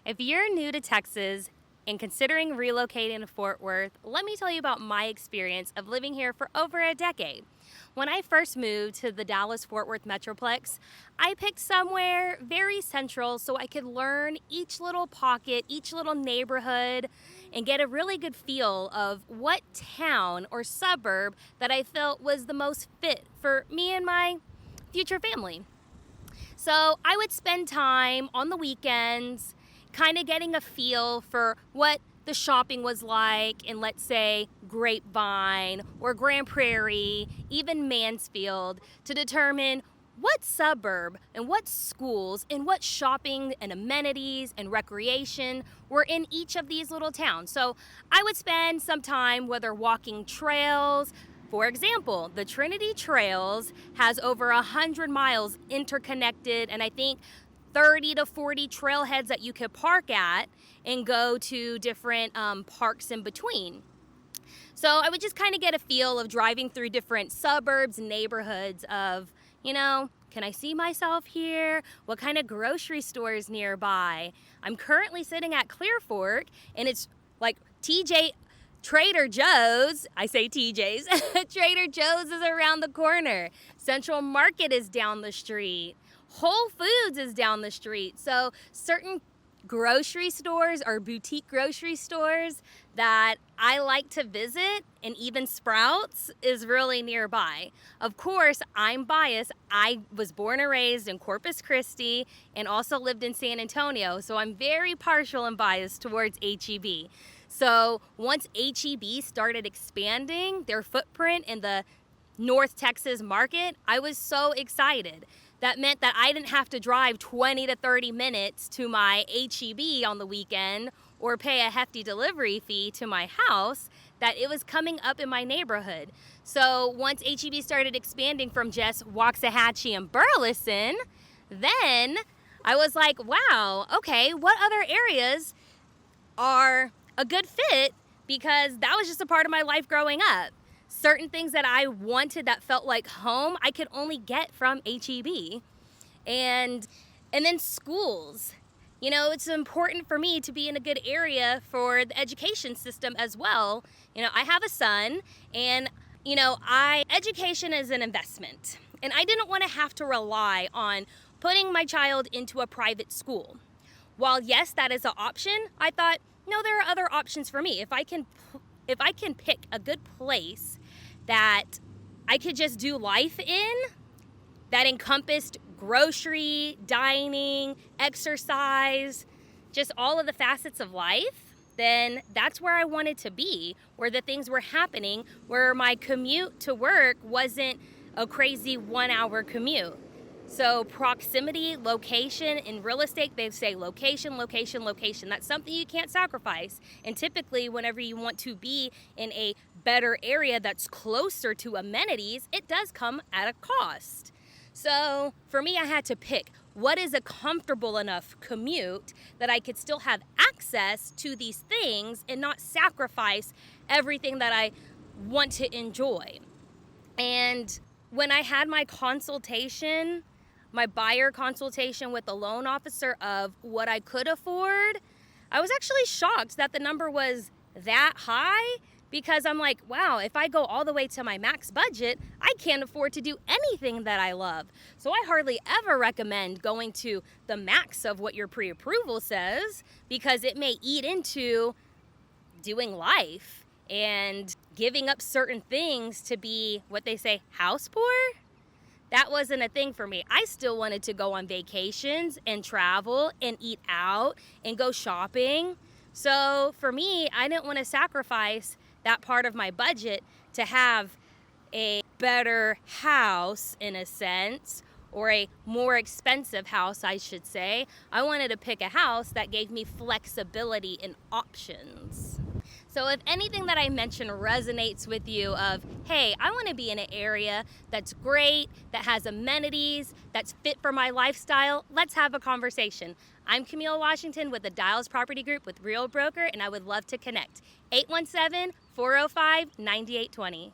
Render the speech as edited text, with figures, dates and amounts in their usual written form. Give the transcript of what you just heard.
If you're new to Texas and considering relocating to Fort Worth, let me tell you about my experience of living here for over a decade. When I first moved to the Dallas-Fort Worth Metroplex, I picked somewhere very central so I could learn each little pocket, each little neighborhood, and get a really good feel of what town or suburb that I felt was the most fit for me and my future family. So I would spend time on the weekends kind of getting a feel for what the shopping was like in, let's say, Grapevine or Grand Prairie, even Mansfield, to determine what suburb and what schools and what shopping and amenities and recreation were in each of these little towns. So I would spend some time whether walking trails. For example, the Trinity Trails has over 100 miles interconnected, and I think 30 to 40 trailheads that you could park at and go to different parks in between. So I would just kind of get a feel of driving through different suburbs and neighborhoods of, can I see myself here? What kind of grocery stores nearby? I'm currently sitting at Clear Fork, and it's like Trader Joe's, I say TJ's, Trader Joe's is around the corner. Central Market is down the street. Whole Foods is down the street. So certain grocery stores or boutique grocery stores that I like to visit, and even Sprouts is really nearby. Of course, I'm biased. I was born and raised in Corpus Christi and also lived in San Antonio, so I'm very partial and biased towards HEB. So once HEB started expanding their footprint in the North Texas market, I was so excited. That meant that I didn't have to drive 20 to 30 minutes to my HEB on the weekend or pay a hefty delivery fee to my house, that it was coming up in my neighborhood. So once HEB started expanding from just Waxahachie and Burleson, then I was like, wow, okay, what other areas are a good fit? Because that was just a part of my life growing up. Certain things that I wanted that felt like home, I could only get from HEB. And then schools. It's important for me to be in a good area for the education system as well. I have a son, and, education is an investment. And I didn't want to have to rely on putting my child into a private school. While, yes, that is an option, I thought, no, there are other options for me. If I can pick a good place that I could just do life in, that encompassed grocery, dining, exercise, just all of the facets of life, then that's where I wanted to be, where the things were happening, where my commute to work wasn't a crazy 1-hour commute. So proximity, location, in real estate, they say location, location, location. That's something you can't sacrifice. And typically, whenever you want to be in a better area that's closer to amenities, it does come at a cost. So for me, I had to pick what is a comfortable enough commute that I could still have access to these things and not sacrifice everything that I want to enjoy. And when I had my consultation, my buyer consultation with the loan officer of what I could afford, I was actually shocked that the number was that high, because I'm like, wow, if I go all the way to my max budget, I can't afford to do anything that I love. So I hardly ever recommend going to the max of what your pre-approval says, because it may eat into doing life and giving up certain things to be what they say, house poor. That wasn't a thing for me. I still wanted to go on vacations and travel and eat out and go shopping. So for me, I didn't want to sacrifice that part of my budget to have a better house, in a sense, or a more expensive house, I should say. I wanted to pick a house that gave me flexibility and options. So if anything that I mentioned resonates with you of, hey, I want to be in an area that's great, that has amenities, that's fit for my lifestyle, let's have a conversation. I'm Camille Washington with the Dials Property Group with Real Broker, and I would love to connect. 817-405-9820.